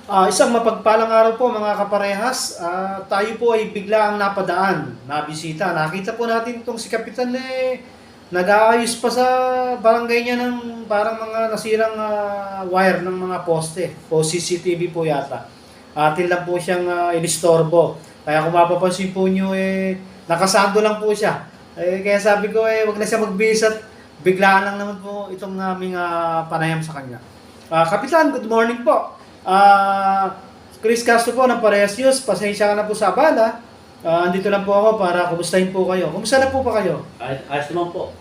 Isang mapagpalang araw po mga kaparehas. Tayo po ay biglaang napadaan, nabisita. Nakita po natin itong si Kapitan nag-aayos pa sa barangay niya ng parang mga nasirang wire ng mga poste o CCTV po yata. Atin lang po siyang inistorbo. Kaya kung mapapansin po nyo, nakasando lang po siya. Kaya sabi ko, wag na siya magbihis at biglaan lang naman po itong aming panayam sa kanya. Kapitan, good morning po. Chris Castro po ng Parehas News. Pasensya ka na po sa abala. Andito lang po ako para kumustahin po kayo. Kumusta na po ba kayo? Ayos naman po.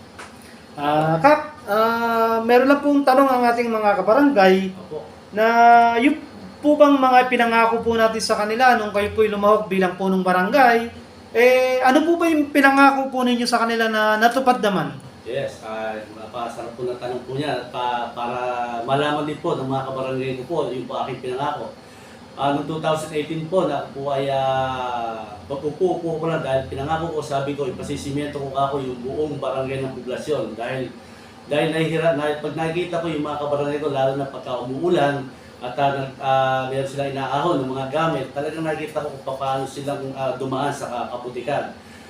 Kap, meron lang pong tanong ang ating mga kabarangay Opo. na yung po bang mga pinangako po natin sa kanila nung kayo po'y lumahok bilang punong barangay, ano po ba yung pinangako po ninyo sa kanila na natupad naman? Yes, napasarap po na tanong po niya para malaman din po ng mga kabarangay ko po yung po aking pinangako. Noong 2018 po, na po ay pag-upo ko lang dahil pinangako ko, sabi ko, ipasisimiento ko ako yung buong barangay ng poblasyon dahil pag nakikita ko yung mga kabarangay ko, lalo na pagka umuulan at meron silang inaahon ng mga gamit, talagang nakikita ko kung paano silang dumaan sa kaputikan.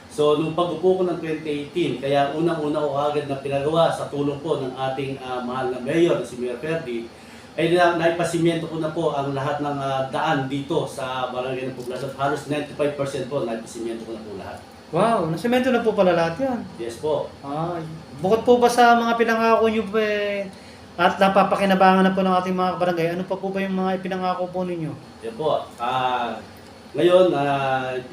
So, nung pag-upo ko ng 2018, kaya unang-una ko agad na pinagawa sa tulong po ng ating mahal na mayor, si Mayor Ferdi, ay naipasimiento ko na po ang lahat ng daan dito sa barangay ng poblasyon. Halos 95% po, naipasimiento ko na po lahat. Wow, nasemento na po pala lahat yan. Yes po. Bukod po ba sa mga pinangako nyo po at napapakinabangan na po ng ating mga barangay, ano pa po ba yung mga ipinangako po ninyo? Yan po. Ngayon,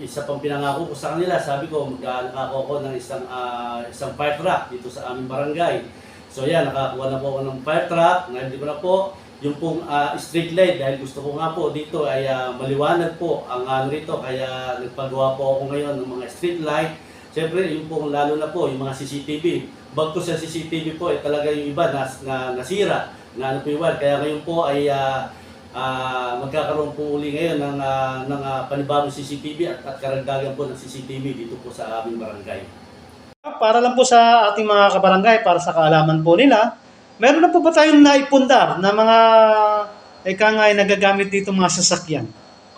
isa pang pinangako ko sa kanila, sabi ko, magkakako ko ng isang fire truck dito sa aming barangay. So yan, nakakuha na po ako ng fire truck, hindi ko na po yung pong street light dahil gusto ko nga po dito ay maliwanag po ang rito, kaya nagpagawa po ako ngayon ng mga street light. Siyempre, yung pong lalo na po, yung mga CCTV. Bago sa CCTV po, talaga yung iba na nasira, na ano po yung wire. Kaya ngayon po ay magkakaroon po uli ngayon ng panibagong CCTV at karagdagan po ng CCTV dito po sa aming barangay. Para lang po sa ating mga kabarangay, para sa kaalaman po nila, meron na po ba tayong naipundar na mga ay nagagamit dito mga sasakyan?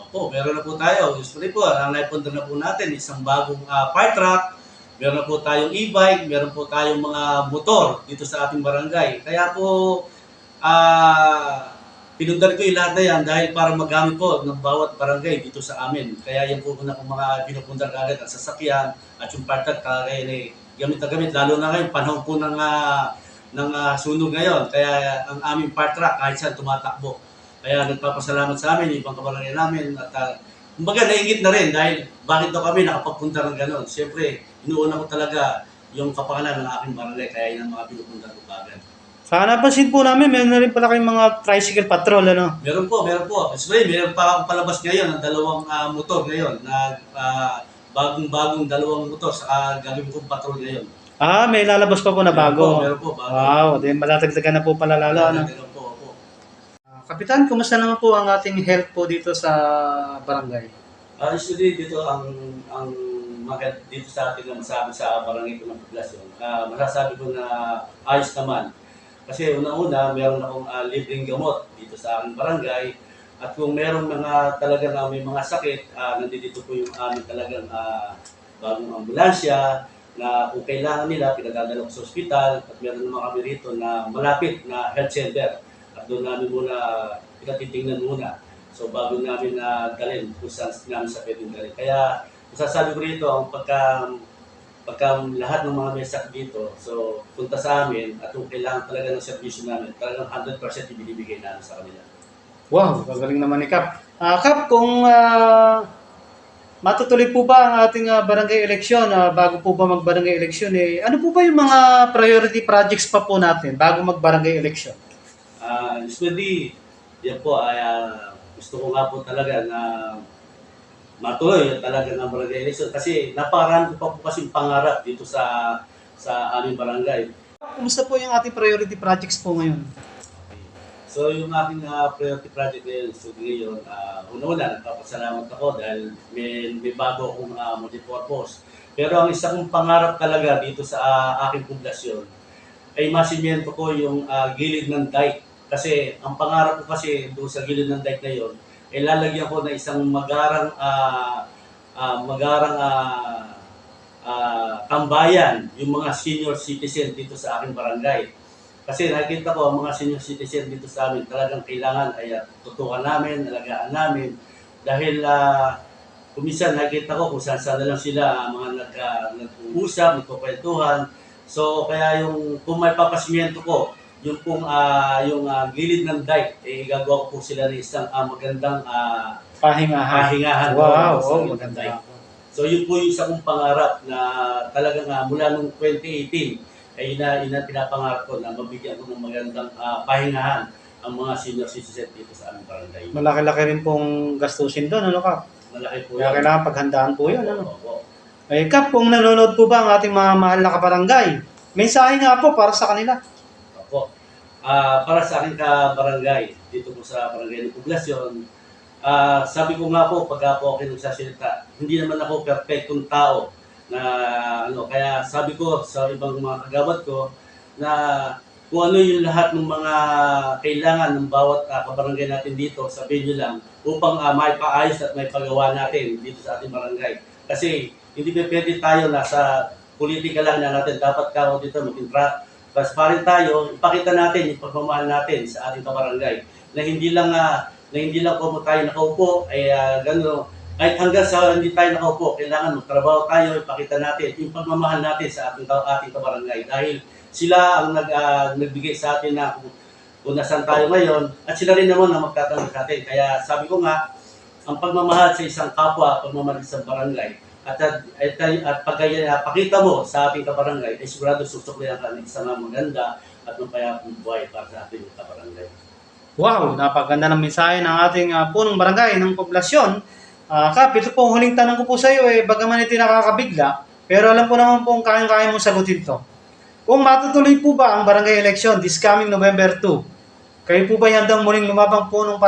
Opo, meron na po tayo. Usually po, ang naipundar na po natin, isang bagong fire truck, meron na po tayong e-bike, meron po tayong mga motor dito sa ating barangay. Kaya po, pinundar ko yung lahat na yan dahil para magamit po ng bawat barangay dito sa amin. Kaya yan po na kung mga pinupundar kagad ang sasakyan at yung fire truck kagaya gamit na gamit. Lalo na ngayon, panahon po ng sunog ngayon. Kaya ang aming fire truck kahit saan tumatakbo. Kaya nagpapasalamat sa amin, yung ibang kabarangay namin. At kumbaga naingit na rin dahil bakit daw kami nakapagpunta ng gano'n. Siyempre, inuuna ko talaga yung kapakanan ng aking barangay. Kaya yun ang mga pinupunta ko kagad. Sa napansin po namin, meron na rin pala kayong mga tricycle patrol, ano? Meron po. Actually, meron pa akong palabas ngayon ng dalawang motor ngayon na bagong dalawang motor sa gagawin kong patrol ngayon. May lalabas pa po na bago. Meron po, bago. Wow, then matatagdagan na po pala lalo, ano? Meron po. Kapitan, kumusta naman po ang ating health po dito sa barangay? Usually dito ang market dito sa atin na masabi sa barangay ko ng poblasyon. Masasabi ko na ayos naman. Kasi una-una, meron akong libreng gamot dito sa aking barangay. At kung meron mga talaga na may mga sakit, nandito po yung aming talagang bagong ambulansya na kung kailangan nila, pinadadala ko sa ospital. At meron naman kami rito na malapit na health center. At doon namin muna, pinatitingnan muna. So bago namin dalhin kung saan namin sa pwedeng dalhin. Kaya masasabi ko rito, ang pagka lahat ng mga may sakit dito, so punta sa amin at kung kailangan talaga ng servisyo namin, talagang 100% ibinibigay namin sa kanila. Wow, gagaling naman ni Kap. Kap, kung matutuloy po ba ang ating barangay eleksyon, bago po ba mag-barangay eleksyon, ano po ba yung mga priority projects pa po natin bago mag-barangay eleksyon? Usually, yan po ay gusto ko nga po talaga na matuloy talaga ng barangay election kasi napakarami ko pa po kasing pangarap dito sa aming barangay. Kumusta po yung ating priority projects po ngayon? So yung aking priority project ngayon, una-una, nagpapasalamat ako dahil may bago akong multipurpose. Pero ang isa kong pangarap talaga dito sa aking poblasyon ay masimiento ko yung gilid ng dike. Kasi ang pangarap ko kasi doon sa gilid ng dike na yun, lalagyan ko ng isang magarang tambayan yung mga senior citizen dito sa aking barangay. Kasi nakikita ko ang mga senior citizen dito sa amin talagang kailangan ay tutukan namin, alagaan namin. Dahil kuminsan nakikita ko kung saan na lang sila mga nag-uusap, nagkukwentuhan. So kaya kung may papasimiento ko, yung pong gilid ng dike, gagawa ko po sila ng isang magandang pahingahan. Wow, sa gilid ng maganda. dike. So yun po yung isa kong pangarap na talagang mula nung 2018 ay yun ang pinapangarap ko na mabigyan ko ng magandang pahingahan ang mga senior citizen dito sa aming barangay. Malaki-laki rin pong gastusin doon, ano Kap? Malaki po Kaya yun. kailangan paghandaan po yun, ano? Opo. Eh, Kap, kung nanonood po ba ang ating mga mahal na kabarangay, mensahe nga po para sa kanila. Opo. Para sa aking ka-barangay, dito po sa barangay ng Poblasyon, sabi ko nga po, pag ako nagsasalita, hindi naman ako perfectong tao na kaya sabi ko sa ibang mga kagawad ko na kung ano yung lahat ng mga kailangan ng bawat kabarangay natin dito, sabihin nyo lang upang may paayos at may pagawa natin dito sa ating barangay. Kasi hindi pwede tayo nasa politika lang na natin, dapat kao dito maging transparent tayo, ipakita natin yung pagmamahal natin sa ating kabarangay na hindi lang kung tayo nakaupo ay gano'n. Kahit hanggang sa hindi tayo nakaupo, kailangan magtrabaho tayo, ipakita natin yung pagmamahal natin sa ating kabarangay dahil sila ang nagbigay sa atin na kung nasaan tayo ngayon at sila rin naman ang magtatanggap sa atin. Kaya sabi ko nga, ang pagmamahal sa isang kapwa, pagmamahal sa isang barangay, at pag pakita mo sa ating kabarangay, ay sigurado susuklayan ka ng isang maganda at mapayapang buhay para sa ating kabarangay. Wow, napaganda ng mensahe ng ating punong barangay ng poblasyon. Kap, ito po ang huling tanong ko po sa iyo, bagaman ito nakakabigla, pero alam ko naman po kung kayang-kaya mong sagutin to. Kung matutuloy po ba ang barangay election this coming November 2, kayo po ba handang muling lumabang punong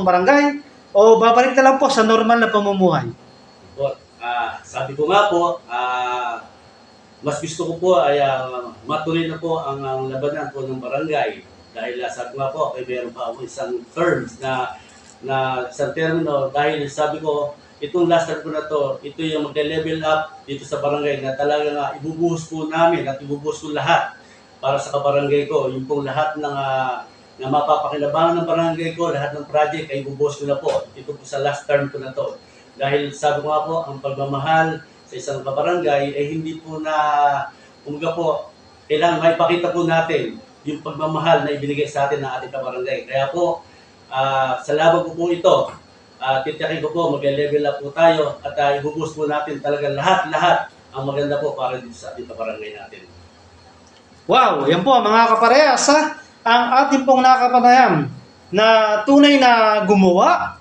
barangay o babalik na lang po sa normal na pamumuhay? Sabi ko nga po, mas gusto ko po ay matuloy na po ang labanan po ng barangay. Dahil sabi nga po, meron pa ako isang terms na isang termino. Dahil sabi ko, itong last term ko na to, ito yung mag-level up dito sa barangay na talaga nga ibubuhos po namin at ibubuhos ko lahat para sa kabarangay ko. Yung pong lahat ng na mapapakinabangan ng barangay ko, lahat ng project ay ibubuhos ko na po. Ito po sa last term ko na to. Dahil sabi ko nga po, ang pagmamahal sa isang kabarangay ay hindi po kumuga po, kailangan maipakita po natin yung pagmamahal na ibinigay sa atin ng ating kabarangay. Kaya po, sa laban ko po ito, titiyakin ko po, mag-level up po tayo at ibubuhos po natin talaga lahat ang maganda po para dito sa ating kabarangay natin. Wow, yan po mga kaparehas, ang ating pong nakapanayam na tunay na gumawa,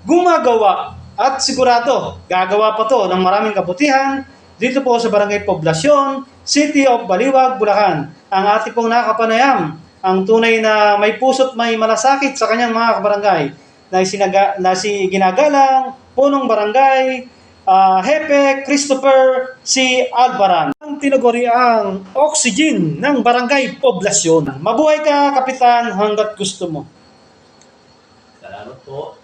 gumagawa, at sigurado gagawa pa to ng maraming kabutihan dito po sa Barangay Poblasyon, City of Baliwag, Bulacan. Ang ating pong nakapanayam, ang tunay na may puso't may malasakit sa kanyang mga kabarangay na si ginagalang punong barangay Hepe Christopher C. Albaran. Ang tinaguriang oxygen ng Barangay Poblasyon. Mabuhay ka, Kapitan, hanggat gusto mo. Salamat po.